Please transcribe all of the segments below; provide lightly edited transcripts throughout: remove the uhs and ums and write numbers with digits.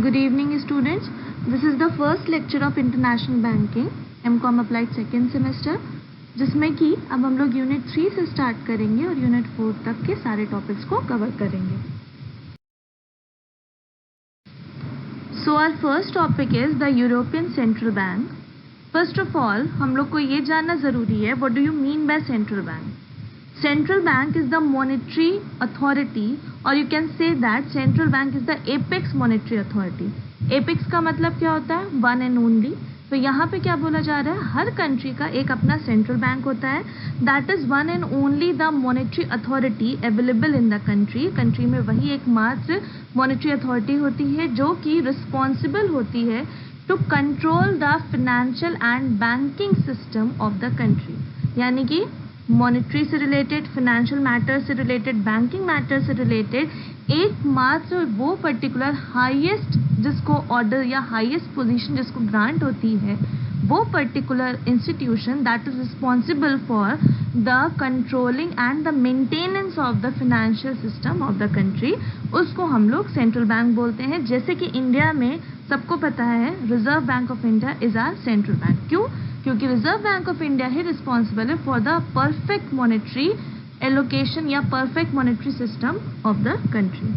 Good evening students. This is the first lecture of International Banking MCOM Applied second semester, जिसमें कि अब हम लोग यूनिट 3 से स्टार्ट करेंगे और यूनिट 4 तक के सारे टॉपिक्स को कवर करेंगे. So our first topic is the European Central Bank. First of all, हम लोग को ये जानना ज़रूरी है, what do you mean by central bank? Central bank is the monetary authority, or you can say that central bank is the apex monetary authority. Apex का मतलब क्या होता है? One and only. तो यहाँ पे क्या बोला जा रहा है? हर कंट्री का एक अपना सेंट्रल बैंक होता है. That is one and only the monetary authority available in the country. Country में वही एकमात्र मॉनेटरी अथॉरिटी होती है जो कि रिस्पॉन्सिबल होती है to control the financial and banking system of the country. यानी कि मॉनेटरी से रिलेटेड, फाइनेंशियल मैटर से रिलेटेड, बैंकिंग मैटर से रिलेटेड एकमात्र वो पर्टिकुलर हाईएस्ट जिसको ऑर्डर या हाईएस्ट पोजीशन जिसको ग्रांट होती है, वो particular institution that is responsible for the controlling and the maintenance of the financial system of the country, उसको हम लोग सेंट्रल बैंक बोलते हैं. जैसे कि इंडिया में सबको पता है reserve bank of India is our central bank. क्यों? क्योंकि रिजर्व बैंक ऑफ इंडिया ही रिस्पॉन्सिबल है for the perfect monetary allocation या perfect monetary system of the country.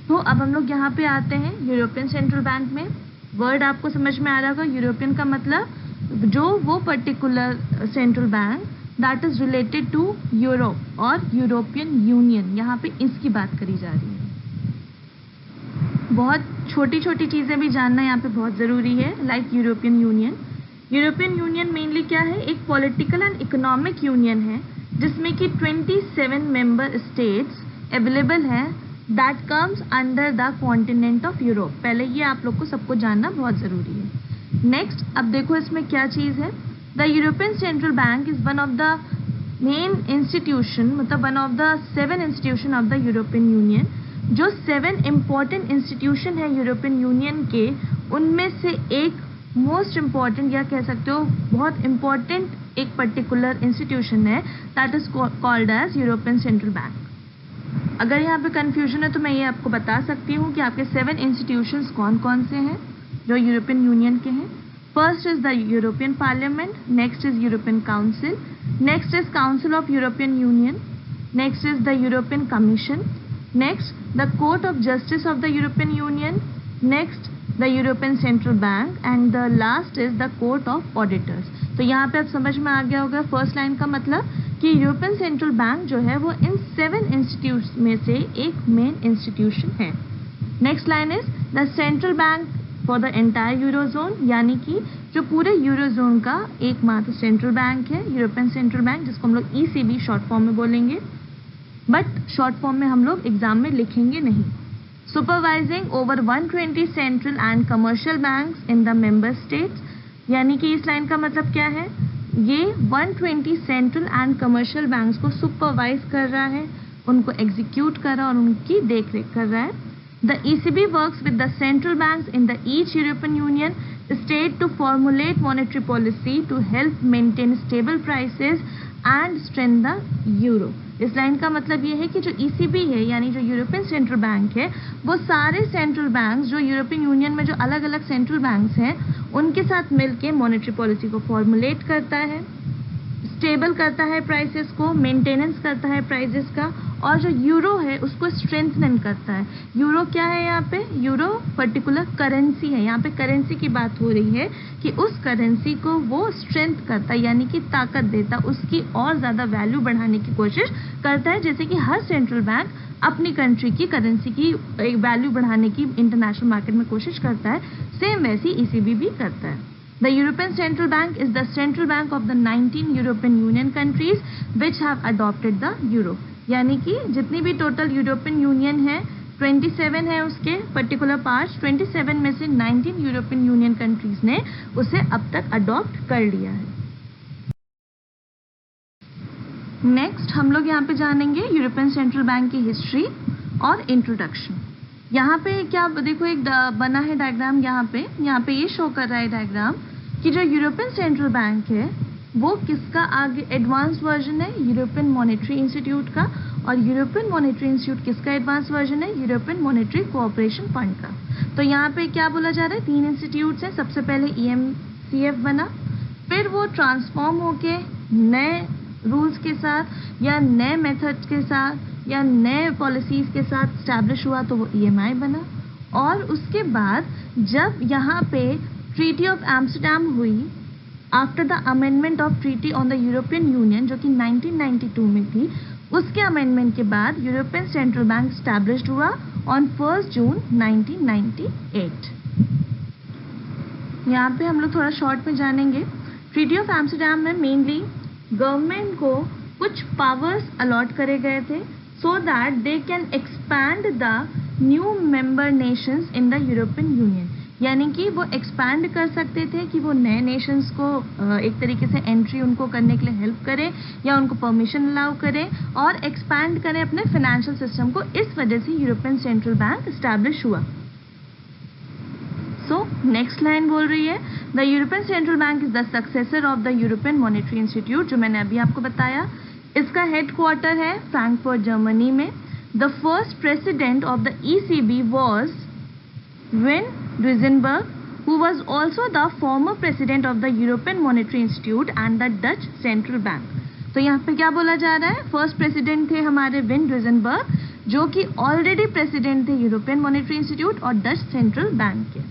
तो अब हम लोग यहाँ पे आते हैं यूरोपियन सेंट्रल बैंक में. वर्ड आपको समझ में आ रहा होगा. यूरोपियन का मतलब जो वो particular central bank that is related to Europe और यूरोपियन यूनियन, यहाँ पे इसकी बात करी जा रही है. बहुत छोटी छोटी चीज़ें भी जानना यहाँ पे बहुत ज़रूरी है. Like European union. European union mainly क्या है? एक पॉलिटिकल एंड इकोनॉमिक यूनियन है जिसमें कि 27 मेंबर स्टेट्स अवेलेबल हैं that comes under the continent of Europe. पहले ये आप लोग को सबको जानना बहुत ज़रूरी है. नेक्स्ट, अब देखो इसमें क्या चीज़ है. The European central bank is one of the main institution, मतलब one of the 7 institution of the European union. जो 7 इम्पॉर्टेंट इंस्टीट्यूशन है यूरोपियन यूनियन के, उनमें से एक मोस्ट इम्पॉर्टेंट या कह सकते हो बहुत इम्पॉर्टेंट एक पर्टिकुलर इंस्टीट्यूशन है that is called as European central bank. अगर यहाँ पे कंफ्यूजन है तो मैं ये आपको बता सकती हूँ कि आपके 7 इंस्टीट्यूशंस कौन कौन से हैं जो यूरोपियन यूनियन के हैं. First is the European parliament, next is European council, next is council of European union, next is the European commission, next the court of justice of the European union, next the European central bank and the last is the court of auditors. तो यहाँ पे अब समझ में आ गया होगा first line का मतलब कि यूरोपियन सेंट्रल बैंक जो है वो इन 7 इंस्टीट्यूट में से एक मेन इंस्टीट्यूशन है. Next line is the central bank for the entire eurozone, यानी कि जो पूरे यूरोजोन का एकमात्र सेंट्रल बैंक है यूरोपियन सेंट्रल बैंक, जिसको हम लोग ECB शॉर्ट फॉर्म में बोलेंगे, बट शॉर्ट फॉर्म में हम लोग एग्जाम में लिखेंगे नहीं. Supervising over 120 central and commercial banks in the member states, यानी कि इस लाइन का मतलब क्या है? ये 120 सेंट्रल एंड कमर्शियल बैंक्स को सुपरवाइज कर रहा है, उनको एग्जीक्यूट कर रहा है और उनकी देख रेख कर रहा है. The ECB works with the central banks in the each European Union state to formulate monetary policy to help maintain stable prices and strengthen the euro. इस लाइन का मतलब ये है कि जो ECB है यानी जो यूरोपियन सेंट्रल बैंक है, वो सारे सेंट्रल बैंक्स जो यूरोपियन यूनियन में जो अलग अलग सेंट्रल बैंक्स हैं उनके साथ मिलके मॉनेटरी पॉलिसी को फॉर्मुलेट करता है, स्टेबल करता है प्राइसेस को, मेंटेनेंस करता है प्राइसेस का, और जो यूरो है उसको स्ट्रेंथन करता है. यूरो क्या है यहाँ पे? यूरो पर्टिकुलर करेंसी है. यहाँ पे करेंसी की बात हो रही है कि उस करेंसी को वो स्ट्रेंथ करता है, यानी कि ताकत देता, उसकी और ज़्यादा वैल्यू बढ़ाने की कोशिश करता है. जैसे कि हर सेंट्रल बैंक अपनी कंट्री की करेंसी की वैल्यू बढ़ाने की इंटरनेशनल मार्केट में कोशिश करता है, सेम वैसी ECB भी करता है. The European Central Bank is the central bank of the 19 European Union countries which have adopted the euro. यानी कि जितनी भी टोटल यूरोपियन यूनियन है 27 है उसके पर्टिकुलर पार्ट्स, 27 में से 19 यूरोपियन यूनियन कंट्रीज ने उसे अब तक अडॉप्ट कर लिया है. नेक्स्ट हम लोग यहाँ पे जानेंगे यूरोपियन सेंट्रल बैंक की हिस्ट्री और इंट्रोडक्शन. यहाँ पे क्या देखो एक बना है डायग्राम. यहाँ पे ये शो कर रहा है डायग्राम कि जो यूरोपियन सेंट्रल बैंक है वो किसका आगे एडवांस वर्जन है? यूरोपियन मॉनेटरी इंस्टीट्यूट का. और यूरोपियन मॉनेटरी इंस्टीट्यूट किसका एडवांस वर्जन है? यूरोपियन मॉनेटरी कोऑपरेशन फंड का। तो यहाँ पे क्या बोला जा रहा है? 3 इंस्टीट्यूट्स हैं। सबसे पहले EMCF बना, फिर वो ट्रांसफॉर्म होके नए रूल्स के साथ या नए मेथड्स के साथ या नए पॉलिसीज़ के साथ स्टैब्लिश हुआ, तो वो EMI बना। और उसके बाद जब यहाँ पे ट्रीटी ऑफ एम्स्टरडैम हुई after the amendment of treaty on the European union, जो कि 1992 में थी, उसके अमेंडमेंट के बाद यूरोपियन सेंट्रल बैंक स्टैब्लिश्ड हुआ ऑन 1 जून 1998। यहाँ पे हम लोग थोड़ा शॉर्ट में जानेंगे। ट्रीटी ऑफ एम्स्टरडैम में मेनली गवर्नमेंट को कुछ पावर्स अलॉट करे गए थे so that they can expand the new member Nations in the European union, यानी कि वो एक्सपैंड कर सकते थे कि वो नए नेशंस को एक तरीके से एंट्री उनको करने के लिए हेल्प करें या उनको परमिशन अलाउ करें और एक्सपैंड करें अपने फाइनेंशियल सिस्टम को। इस वजह से यूरोपियन सेंट्रल बैंक इस्टेब्लिश हुआ। सो नेक्स्ट लाइन बोल रही है the European central Bank is the successor of the European Monetary institute, जो मैंने अभी आपको बताया। इसका हेडक्वार्टर है फ्रैंकफर्ट जर्मनी में। The first president of the ECB was win Duisenberg, who was also the former president of the European Monetary Institute and the Dutch Central Bank. तो यहाँ पे क्या बोला जा रहा है? फर्स्ट प्रेसिडेंट थे हमारे विन ड्यूइसेनबर्ग, जो कि ऑलरेडी प्रेसिडेंट थे यूरोपियन मॉनेटरी इंस्टीट्यूट और डच सेंट्रल बैंक के।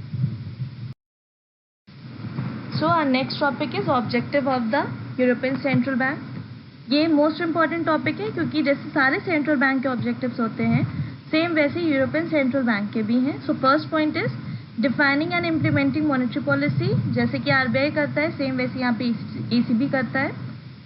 So our next topic is objective of the European central Bank. ये मोस्ट इंपॉर्टेंट टॉपिक है क्योंकि जैसे सारे सेंट्रल बैंक के ऑब्जेक्टिव्स होते हैं, सेम वैसे यूरोपियन सेंट्रल बैंक के भी हैं। So first point is defining and implementing monetary policy. जैसे कि RBI करता है, सेम वैसे यहाँ पे ECB करता है।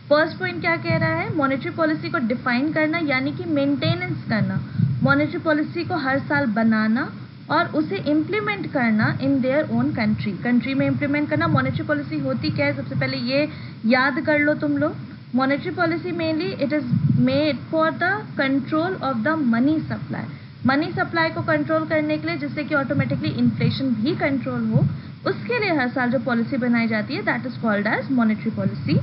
फर्स्ट पॉइंट क्या कह रहा है? मॉनेटरी पॉलिसी को डिफाइन करना, यानी कि मेंटेनेंस करना, मॉनेटरी पॉलिसी को हर साल बनाना और उसे इम्प्लीमेंट करना इन देयर ओन कंट्री में इम्प्लीमेंट करना। मॉनेटरी पॉलिसी होती क्या है? सबसे पहले ये याद कर लो तुम लोग। Monetary policy mainly it is made for the control of the money supply. Money supply को कंट्रोल करने के लिए, जिससे कि ऑटोमेटिकली इन्फ्लेशन भी कंट्रोल हो, उसके लिए हर साल जो पॉलिसी बनाई जाती है that is called as monetary policy.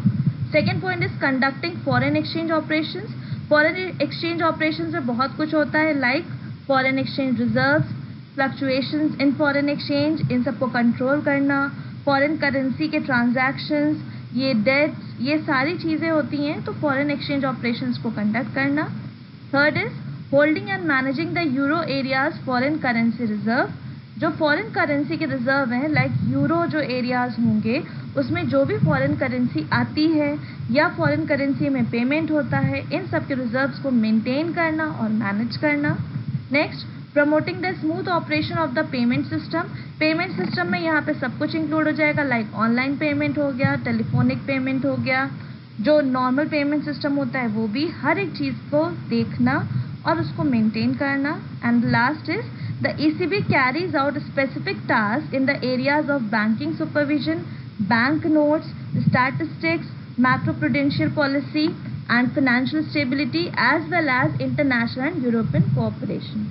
Second point is conducting foreign exchange operations. Foreign exchange operations में बहुत कुछ होता है, like foreign exchange reserves, fluctuations in foreign exchange, इन सबको कंट्रोल करना, फॉरेन करेंसी के ट्रांजैक्शंस, ये डेट्स, ये सारी चीज़ें होती हैं, तो फॉरेन एक्सचेंज ऑपरेशंस को कंडक्ट करना। Third is holding and managing the euro area's foreign currency reserve. जो फॉरेन करेंसी के रिजर्व हैं, लाइक यूरो जो एरियाज होंगे उसमें जो भी फॉरेन करेंसी आती है या फॉरेन करेंसी में पेमेंट होता है, इन सब के रिजर्व्स को मेंटेन करना और मैनेज करना। Next, promoting the smooth operation of the payment system. Payment system में यहाँ पे सब कुछ इंक्लूड हो जाएगा, लाइक ऑनलाइन पेमेंट हो गया, टेलीफोनिक पेमेंट हो गया, जो नॉर्मल पेमेंट सिस्टम होता है वो भी, हर एक चीज़ को देखना और उसको मेंटेन करना। And last is the ECB carries out specific task in the areas of banking supervision, bank notes, statistics, macro prudential policy and financial stability as well as international and European cooperation.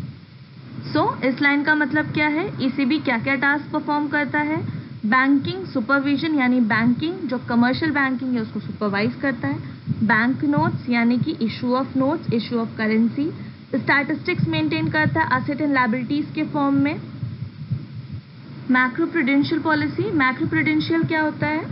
So इस line का मतलब क्या है? ECB क्या क्या task perform करता है? Banking supervision यानी बैंकिंग, जो कमर्शियल बैंकिंग है उसको सुपरवाइज करता है। बैंक नोट्स यानी कि issue of notes, issue of currency. Statistics maintain करता है एसेट एंड लायबिलिटीज के फॉर्म में। Macro prudential policy, macro prudential क्या होता है?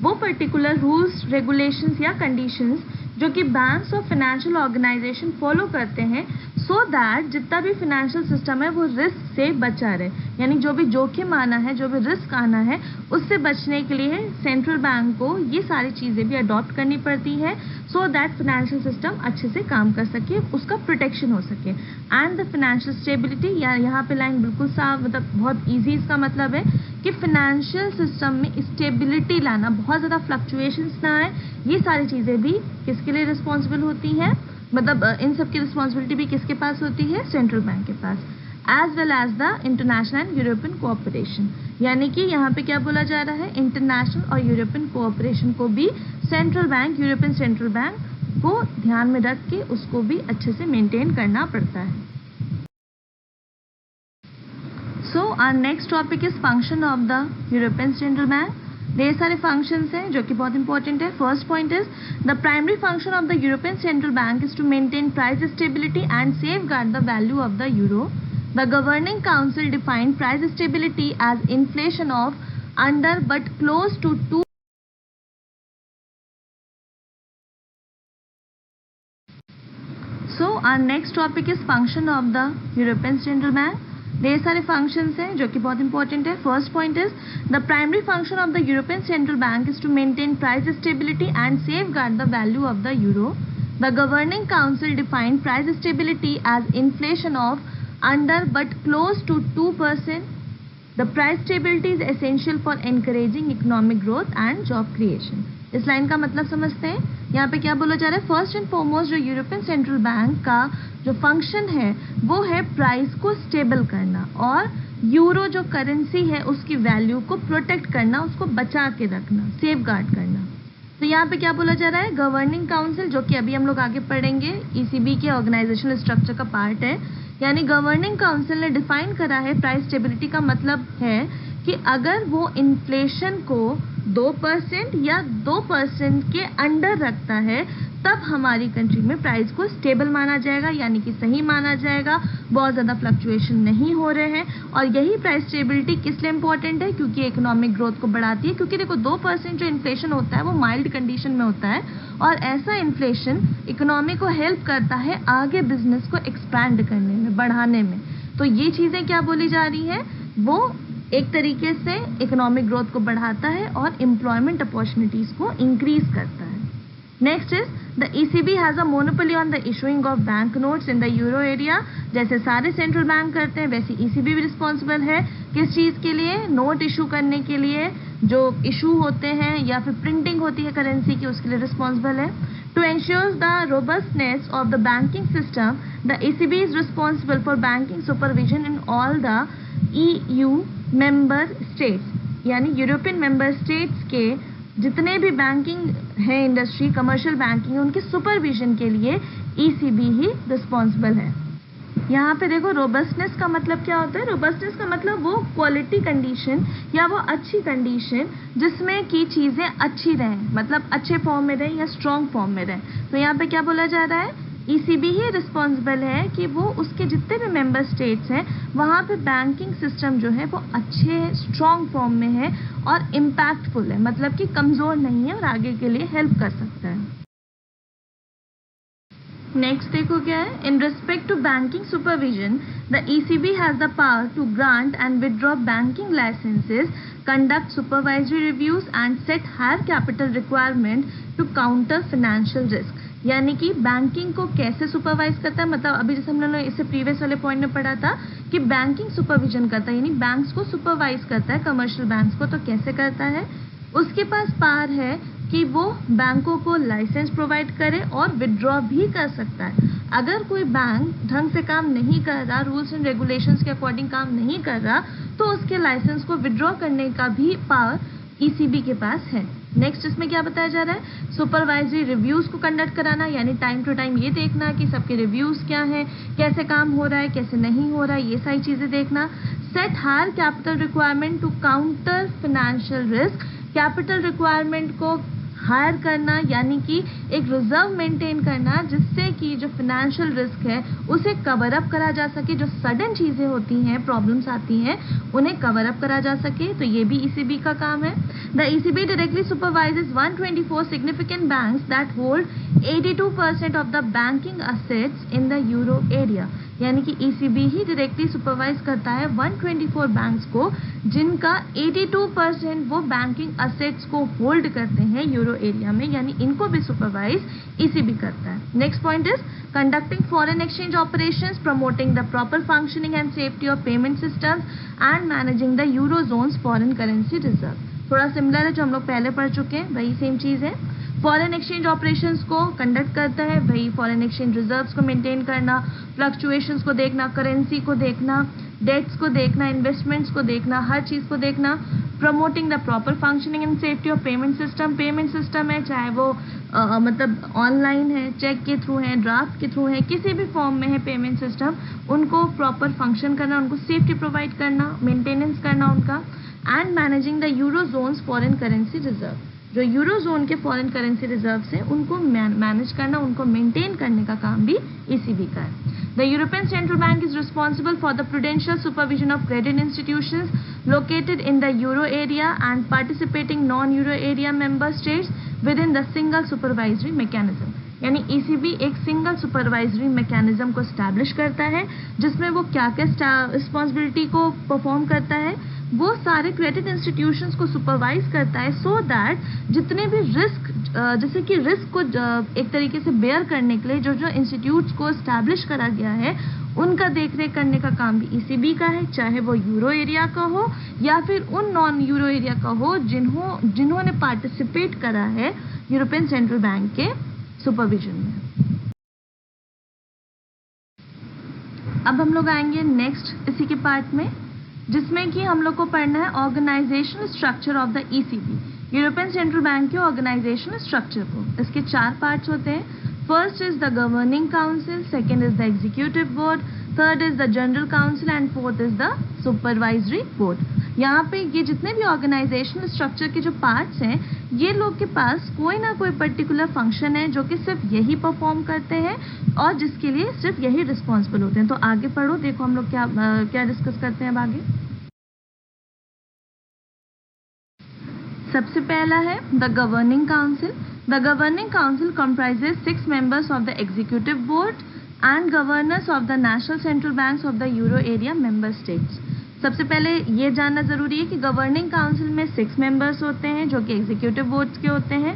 वो पर्टिकुलर रूल्स, रेगुलेशंस या कंडीशंस जो कि बैंक्स और फाइनेंशियल ऑर्गेनाइजेशन फॉलो करते हैं सो दैट जितना भी फाइनेंशियल सिस्टम है वो रिस्क से बचा रहे, यानी जो भी जोखिम आना है, जो भी रिस्क आना है, उससे बचने के लिए सेंट्रल बैंक को ये सारी चीज़ें भी अडॉप्ट करनी पड़ती है सो दैट फाइनेंशियल सिस्टम अच्छे से काम कर सके, उसका प्रोटेक्शन हो सके। एंड द फाइनेंशियल स्टेबिलिटी, या यहाँ पे लाइन बिल्कुल साफ, मतलब बहुत ईजी इसका मतलब है कि फाइनेंशियल सिस्टम में स्टेबिलिटी लाना, बहुत ज़्यादा फ्लक्चुएशंस ना आए, ये सारी चीज़ें भी किसके लिए रिस्पॉन्सिबल होती हैं? मतलब इन सब की रिस्पॉन्सिबिलिटी भी किसके पास होती है? सेंट्रल बैंक के पास। As well as the international and European cooperation, यानी कि यहाँ पे क्या बोला जा रहा है? इंटरनेशनल और यूरोपियन कोऑपरेशन को भी central bank, European central bank को ध्यान में रख के उसको भी अच्छे से मेंटेन करना पड़ता है। So our next topic is function of the European central Bank. ढेर सारे फंक्शंस हैं जो कि बहुत इंपॉर्टेंट है. First point is the primary function of the European central Bank is to maintain price stability and safeguard the value of the euro. The Governing Council defined price stability as inflation of under but close to 2. So our next topic is function of the European Central Bank. ढेर सारे functions हैं जो कि बहुत important है. First point is the primary function of the European Central Bank is to maintain price stability and safeguard the value of the euro. The Governing Council defined price stability as inflation of under but close to 2%. The price stability is essential for encouraging economic growth and job creation. इस line का मतलब समझते हैं. यहाँ पे क्या बोला जा रहा है? फर्स्ट एंड फॉरमोस्ट जो यूरोपियन सेंट्रल बैंक का जो फंक्शन है वो है प्राइस को स्टेबल करना और यूरो जो करेंसी है उसकी वैल्यू को प्रोटेक्ट करना, उसको बचा के रखना, सेफगार्ड करना. तो यहाँ पे क्या बोला जा रहा है? गवर्निंग काउंसिल, जो कि अभी हम लोग आगे पढ़ेंगे, ईसीबी के ऑर्गेनाइजेशनल स्ट्रक्चर का पार्ट है. यानी गवर्निंग काउंसिल ने डिफाइन करा है प्राइस स्टेबिलिटी का मतलब है कि अगर वो इन्फ्लेशन को 2% या 2% के अंडर रखता है तब हमारी कंट्री में प्राइस को स्टेबल माना जाएगा, यानी कि सही माना जाएगा, बहुत ज़्यादा फ्लक्चुएशन नहीं हो रहे हैं. और यही प्राइस स्टेबिलिटी किस लिए इंपॉर्टेंट है? क्योंकि इकोनॉमिक ग्रोथ को बढ़ाती है. क्योंकि देखो 2% जो इन्फ्लेशन होता है वो माइल्ड कंडीशन में होता है और ऐसा इन्फ्लेशन इकोनॉमी को हेल्प करता है आगे बिजनेस को एक्सपैंड करने में, बढ़ाने में. तो ये चीज़ें क्या बोली जा रही हैं? वो एक तरीके से इकोनॉमिक ग्रोथ को बढ़ाता है और एम्प्लॉयमेंट अपॉर्चुनिटीज़ को इंक्रीज करता है. Next is the ECB has a monopoly on the issuing of bank notes in the euro area. जैसे सारे सेंट्रल बैंक करते हैं वैसे ECB भी रिस्पॉन्सिबल है किस चीज़ के लिए? नोट इशू करने के लिए. जो इशू होते हैं या फिर प्रिंटिंग होती है करेंसी की, उसके लिए रिस्पॉन्सिबल है. To ensure the robustness of the banking system, the ECB is responsible for banking supervision in all the EU member states. यानी यूरोपियन मेंबर स्टेट्स के जितने भी बैंकिंग है, इंडस्ट्री, कमर्शियल बैंकिंग है, उनके सुपरविजन के लिए ECB ही रिस्पॉन्सिबल है. यहाँ पे देखो रोबस्टनेस का मतलब क्या होता है? रोबस्टनेस का मतलब वो क्वालिटी कंडीशन या वो अच्छी कंडीशन जिसमें कि चीज़ें अच्छी रहें, मतलब अच्छे फॉर्म में रहें या स्ट्रॉन्ग फॉर्म में रहें. तो यहाँ पे क्या बोला जा रहा है? ECB ही रिस्पॉन्सिबल है कि वो उसके जितने भी मेंबर स्टेट्स हैं वहाँ पे बैंकिंग सिस्टम जो है वो अच्छे स्ट्रॉन्ग फॉर्म में है और इम्पैक्टफुल है, मतलब कि कमज़ोर नहीं है और आगे के लिए हेल्प कर सकता है. नेक्स्ट देखो क्या है? In respect to banking supervision the ECB has the power to grant and withdraw banking licences, conduct supervisory reviews and set higher capital requirement to counter financial risk. यानी कि बैंकिंग को कैसे सुपरवाइज करता है? मतलब अभी जैसे हम लोगों ने इससे प्रीवियस वाले पॉइंट में पढ़ा था कि बैंकिंग सुपरविजन करता है, यानी बैंक्स को सुपरवाइज करता है, कमर्शियल बैंक्स को. तो कैसे करता है? उसके पास पावर है कि वो बैंकों को लाइसेंस प्रोवाइड करे और विड्रॉ भी कर सकता है. अगर कोई बैंक ढंग से काम नहीं कर रहा, रूल्स एंड रेगुलेशंस के अकॉर्डिंग काम नहीं कर रहा, तो उसके लाइसेंस को विड्रॉ करने का भी पावर ECB के पास है. नेक्स्ट इसमें क्या बताया जा रहा है? सुपरवाइजरी रिव्यूज को कंडक्ट कराना, यानी टाइम टू टाइम ये देखना कि सबके रिव्यूज क्या हैं, कैसे काम हो रहा है, कैसे नहीं हो रहा है, ये सारी चीज़ें देखना. Set higher capital requirement to counter financial risk. Capital requirement को हायर करना, यानी कि एक रिजर्व मेंटेन करना जिससे कि जो फाइनेंशियल रिस्क है उसे कवर अप करा जा सके. जो सडन चीज़ें होती हैं, प्रॉब्लम्स आती हैं, उन्हें कवर अप करा जा सके. तो ये भी ECB का काम है. The ECB directly supervises 124 significant banks that hold 82% of the banking assets in the euro area. यानी कि ECB ही डायरेक्टली सुपरवाइज करता है 124 बैंक्स को जिनका 82% वो बैंकिंग असेट्स को होल्ड करते हैं यूरो एरिया में, यानी इनको भी सुपरवाइज ECB करता है. Next point is conducting foreign exchange operations, promoting the proper functioning and safety of payment systems and managing the euro zone's foreign currency reserve. थोड़ा सिमिलर है, जो हम लोग पहले पढ़ चुके हैं, वही सेम चीज़ है. फॉरेन एक्सचेंज ऑपरेशंस को कंडक्ट करता है, वही फॉरेन एक्सचेंज रिजर्व्स को मेंटेन करना, फ्लक्चुएशंस को देखना, करेंसी को देखना, डेट्स को देखना, इन्वेस्टमेंट्स को देखना, हर चीज़ को देखना. Promoting the proper functioning and safety of payment system. Payment system है, चाहे वो मतलब ऑनलाइन है, चेक के थ्रू है, ड्राफ्ट के थ्रू है, किसी भी फॉर्म में है पेमेंट सिस्टम, उनको प्रॉपर फंक्शन करना, उनको सेफ्टी प्रोवाइड करना, मेंटेनेंस करना उनका. And managing the eurozone's foreign currency reserve. जो यूरोजोन के फॉरेन करेंसी रिजर्व हैं उनको मैनेज करना, उनको मेंटेन करने का काम भी ईसीबी का है। The European central Bank is responsible for the prudential supervision of credit institutions located in the euro area and participating non-euro area member states within the single supervisory mechanism। यानी ECB एक single supervisory mechanism को establish करता है जिसमें वो क्या क्या responsibility को परफॉर्म करता है, वो सारे क्रेडिट इंस्टीट्यूशंस को सुपरवाइज करता है सो दैट जितने भी रिस्क, जैसे कि रिस्क को एक तरीके से बेयर करने के लिए जो जो इंस्टीट्यूट्स को स्टैब्लिश करा गया है उनका देखरेख करने का काम भी ECB का है, चाहे वो यूरो एरिया का हो या फिर उन नॉन यूरो एरिया का हो जिन्होंने पार्टिसिपेट करा है यूरोपियन सेंट्रल बैंक के सुपरविजन में। अब हम लोग आएंगे नेक्स्ट इसी के पार्ट में, जिसमें कि हम लोग को पढ़ना है organisational structure of the ECB, European central bank के ऑर्गेनाइजेशनल स्ट्रक्चर को। इसके 4 पार्ट्स होते हैं। First is the governing council, second is the executive board, third is the general council and fourth is the supervisory board. यहाँ पे ये जितने भी ऑर्गेनाइजेशनल स्ट्रक्चर के जो पार्ट्स हैं, ये लोग के पास कोई ना कोई पर्टिकुलर फंक्शन है जो कि सिर्फ यही परफॉर्म करते हैं और जिसके लिए सिर्फ यही रिस्पॉन्सिबल होते हैं। तो आगे पढ़ो, देखो हम लोग क्या डिस्कस करते हैं अब आगे। सबसे पहला है the governing council. The governing council comprises 6 members of the executive board and governors of the national central banks of the euro area member states। सबसे पहले ये जानना जरूरी है कि गवर्निंग काउंसिल में 6 मेंबर्स होते हैं जो कि एग्जीक्यूटिव बोर्ड्स के होते हैं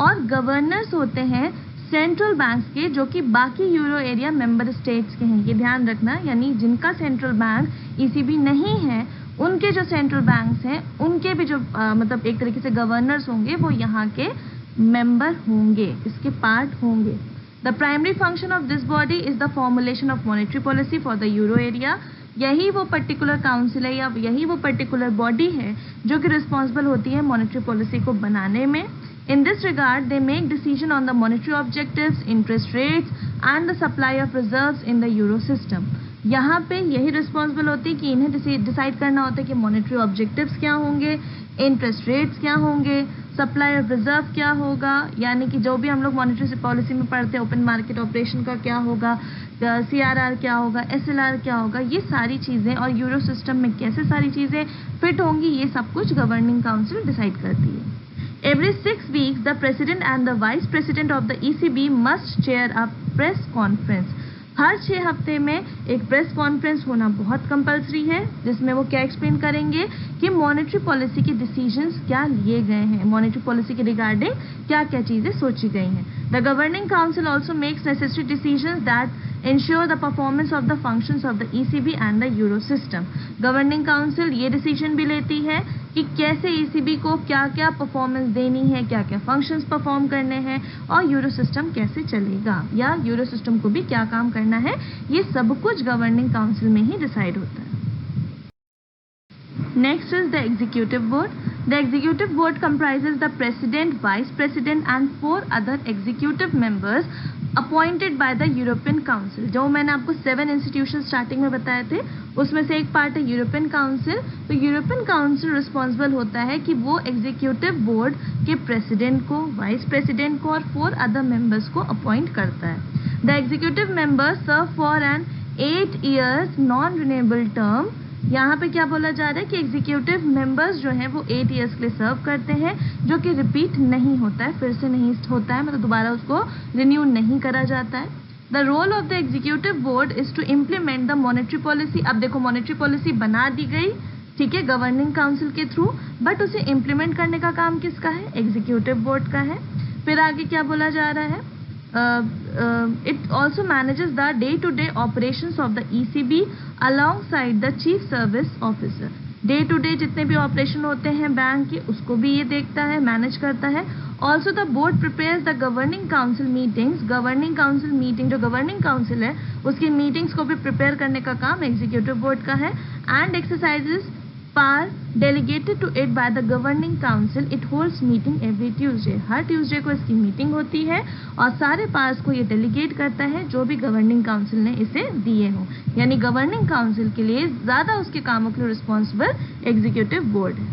और गवर्नर्स होते हैं सेंट्रल बैंक्स के जो कि बाकी यूरो एरिया मेंबर स्टेट्स के हैं। ये ध्यान रखना, यानी जिनका सेंट्रल बैंक ECB नहीं है उनके जो सेंट्रल बैंक्स हैं उनके भी जो मतलब एक तरीके से गवर्नर्स होंगे वो यहाँ के मेंबर होंगे, इसके पार्ट होंगे। The primary function of this body is the formulation of monetary policy for the euro area. यही वो पर्टिकुलर काउंसिल है या यही वो पर्टिकुलर बॉडी है जो कि रिस्पॉन्सिबल होती है मॉनेटरी पॉलिसी को बनाने में। In this regard, they make decision on the monetary objectives, interest rates, and the supply of reserves in the euro system। यहाँ पे यही रिस्पॉन्सिबल होती है कि इन्हें डिसाइड करना होता है कि मॉनेटरी ऑब्जेक्टिव्स क्या होंगे, इंटरेस्ट रेट्स क्या होंगे, सप्लाई ऑफ रिजर्व क्या होगा, यानी कि जो भी हम लोग मॉनेटरी पॉलिसी में पढ़ते हैं ओपन मार्केट ऑपरेशन का क्या होगा, CRR क्या होगा, SLR क्या होगा, ये सारी चीज़ें और यूरो सिस्टम में कैसे सारी चीज़ें फिट होंगी, ये सब कुछ गवर्निंग काउंसिल डिसाइड करती है। Every 6 weeks, the president and the vice president of the ECB must chair a press conference। हर 6 हफ्ते में एक प्रेस कॉन्फ्रेंस होना बहुत कंपलसरी है जिसमें वो क्या एक्सप्लेन करेंगे कि मॉनेटरी पॉलिसी के डिसीजंस क्या लिए गए हैं, मॉनेटरी पॉलिसी के रिगार्डिंग क्या क्या चीज़ें सोची गई हैं। The governing council also makes necessary decisions that ensure the performance of the functions of the ECB and the euro system। Governing council ये डिसीजन भी लेती है कि कैसे ECB को क्या क्या परफॉर्मेंस देनी है, क्या क्या फंक्शंस परफॉर्म करने हैं और यूरो सिस्टम कैसे चलेगा या यूरो सिस्टम को भी क्या काम करना है, ये सब कुछ गवर्निंग काउंसिल में ही डिसाइड होता है। Next is the executive board. The executive board comprises the president, vice president and 4 other executive members appointed by the European Council। जो मैंने आपको 7 इंस्टीट्यूशन स्टार्टिंग में बताए थे उसमें से एक पार्ट है यूरोपियन काउंसिल। तो यूरोपियन काउंसिल रिस्पॉन्सिबल होता है कि वो एग्जीक्यूटिव बोर्ड के प्रेसिडेंट को, वाइस प्रेसिडेंट को और 4 अदर मेंबर्स को अपॉइंट करता है। The executive members serve for an 8 years non renewable term. यहाँ पे क्या बोला जा रहा है कि एग्जीक्यूटिव मेंबर्स जो हैं वो 8 years के लिए सर्व करते हैं जो कि रिपीट नहीं होता है, फिर से नहीं होता है, मतलब दोबारा उसको रिन्यू नहीं करा जाता है। The role of the executive board is to implement the monetary policy. अब देखो मॉनेटरी पॉलिसी बना दी गई, ठीक है, गवर्निंग काउंसिल के थ्रू, बट उसे इम्प्लीमेंट करने का काम किसका है, एग्जीक्यूटिव बोर्ड का है। फिर आगे क्या बोला जा रहा है, it also manages the day-to-day operations of the ECB alongside the chief service officer। Day to day जितने भी ऑपरेशन होते हैं बैंक के उसको भी ये देखता है, मैनेज करता है। Also the board prepares the governing council meetings. Governing council meeting, जो गवर्निंग काउंसिल है उसकी मीटिंग्स को भी प्रिपेयर करने का काम एग्जीक्यूटिव बोर्ड का है। And exercises power delegated to it by the governing council. It holds meeting every Tuesday. Her Tuesday को इसकी मीटिंग होती है और सारे पावर्स को ये डेलीगेट करता है जो भी गवर्निंग काउंसिल ने इसे दिए हों, यानी गवर्निंग काउंसिल के लिए ज़्यादा उसके कामों के लिए रिस्पॉन्सिबल एग्जीक्यूटिव बोर्ड है।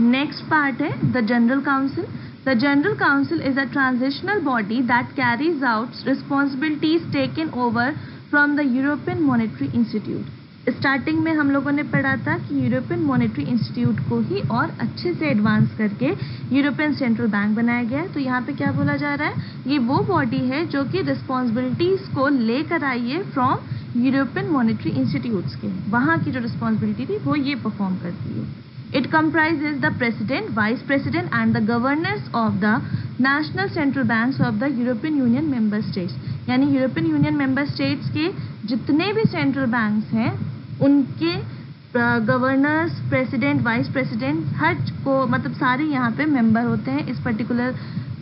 नेक्स्ट पार्ट है the general council. The General Council is a transitional body that carries out responsibilities taken over from the European Monetary Institute. Starting में हम लोगों ने पढ़ा था कि यूरोपियन मॉनेटरी इंस्टीट्यूट को ही और अच्छे से एडवांस करके यूरोपियन सेंट्रल बैंक बनाया गया है। तो यहाँ पे क्या बोला जा रहा है, ये वो बॉडी है जो कि रिस्पॉन्सिबिलिटीज़ को लेकर आई है फ्रॉम यूरोपियन मॉनेटरी इंस्टीट्यूट्स के, वहाँ की जो रिस्पॉन्सिबिलिटी थी वो ये परफॉर्म करती है। It comprises the president, vice president and the governors of the national central banks of the European Union member states. यानी यूरोपियन यूनियन मेंबर स्टेट्स के जितने भी सेंट्रल बैंक्स हैं उनके गवर्नर्स, प्रेसिडेंट, वाइस प्रेसिडेंट हर को मतलब सारे यहाँ पे मेंबर होते हैं इस पर्टिकुलर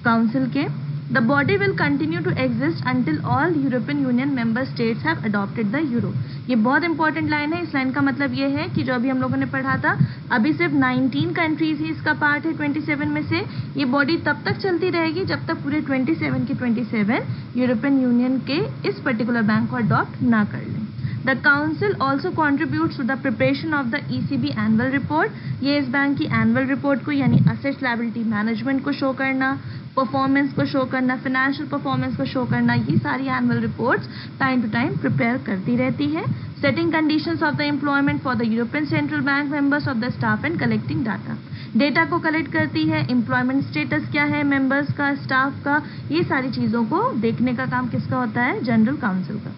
काउंसिल के। The body will continue to exist until all European Union member states have adopted the euro. ये बहुत इंपॉर्टेंट लाइन है। इस लाइन का मतलब ये है कि जो अभी हम लोगों ने पढ़ा था, अभी सिर्फ 19 कंट्रीज ही इसका पार्ट है 27 में से। ये बॉडी तब तक चलती रहेगी जब तक पूरे 27 के 27 यूरोपियन यूनियन के इस पर्टिकुलर बैंक को अडॉप्ट ना कर लें। The council also contributes to the preparation of the ECB annual report. ये इस बैंक की एनुअल रिपोर्ट को यानी असेट्स लायबिलिटी मैनेजमेंट को शो करना, परफॉर्मेंस को शो करना, फाइनेंशियल परफॉर्मेंस को शो करना, ये सारी annual reports time to time prepare करती रहती है। Setting conditions of the employment for the European central Bank members of the staff and collecting data, data को कलेक्ट करती है। एम्प्लॉयमेंट स्टेटस क्या है मेंबर्स का, स्टाफ का, ये सारी चीज़ों को देखने का काम किसका होता है, जनरल काउंसिल का।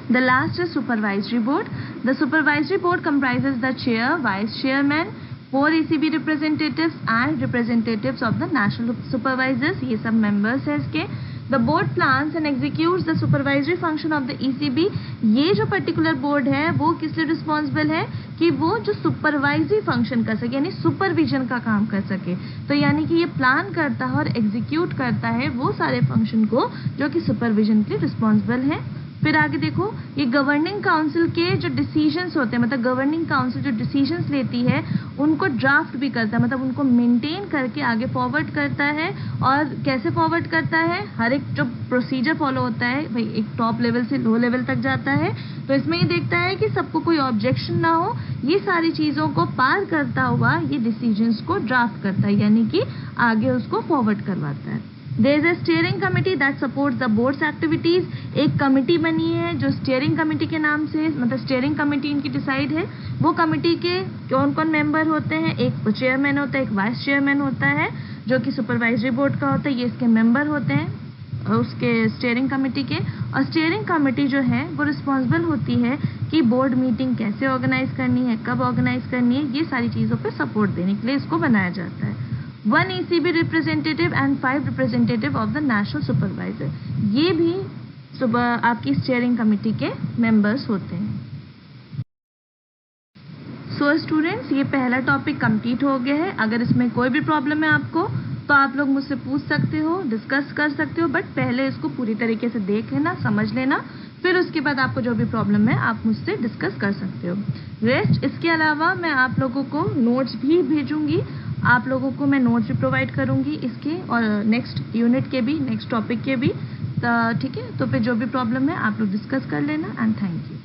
The last is supervisory board. The supervisory board comprises the chair, vice chairman, 4 ECB representatives and representatives of the national supervisors. ये सब members हैं इसके। The board plans and executes the supervisory function of the ECB. ये जो particular board है वो किस लिए responsible है कि वो जो supervisory function कर सके यानी supervision का काम कर सके। तो यानी कि ये plan करता है और execute करता है वो सारे function को जो कि supervision के लिए responsible हैं। फिर आगे देखो, ये गवर्निंग काउंसिल के जो डिसीजंस होते हैं, मतलब गवर्निंग काउंसिल जो डिसीजंस लेती है उनको ड्राफ्ट भी करता है, मतलब उनको मेंटेन करके आगे फॉरवर्ड करता है। और कैसे फॉरवर्ड करता है, हर एक जो प्रोसीजर फॉलो होता है भाई एक टॉप लेवल से लो लेवल तक जाता है, तो इसमें ये देखता है कि सबको कोई ऑब्जेक्शन ना हो, ये सारी चीज़ों को पार करता हुआ ये डिसीजंस को ड्राफ्ट करता है यानी कि आगे उसको फॉरवर्ड करवाता है। There is a steering committee that supports the board's activities. एक कमेटी बनी है जो स्टीयरिंग कमेटी के नाम से, मतलब स्टीयरिंग कमेटी इनकी डिसाइड है। वो कमेटी के कौन कौन मेंबर होते हैं, एक चेयरमैन होता है, एक वाइस चेयरमैन होता है जो कि सुपरवाइजरी बोर्ड का होता है, ये इसके मेंबर होते हैं उसके स्टीयरिंग कमेटी के। और स्टीयरिंग कमेटी जो है वो रिस्पॉन्सिबल होती है कि बोर्ड मीटिंग कैसे ऑर्गेनाइज करनी है, कब ऑर्गेनाइज करनी है, ये सारी चीज़ों पर सपोर्ट देने के लिए इसको बनाया जाता है। 1 ECB representative and 5 representative of the national supervisor. ये भी आपकी स्टीयरिंग कमेटी के मेंबर्स होते हैं। सो स्टूडेंट्स, ये पहला टॉपिक कंप्लीट हो गया है। अगर इसमें कोई भी प्रॉब्लम है आपको तो आप लोग मुझसे पूछ सकते हो, डिस्कस कर सकते हो, बट पहले इसको पूरी तरीके से देख लेना, समझ लेना, फिर उसके बाद आपको जो भी प्रॉब्लम है आप मुझसे डिस्कस कर सकते हो। रेस्ट इसके अलावा मैं आप लोगों को नोट्स भी भेजूंगी, आप लोगों को मैं नोट्स भी प्रोवाइड करूंगी इसके और नेक्स्ट यूनिट के भी, नेक्स्ट टॉपिक के भी। ठीक है, तो फिर जो भी प्रॉब्लम है आप लोग डिस्कस कर लेना एंड थैंक यू।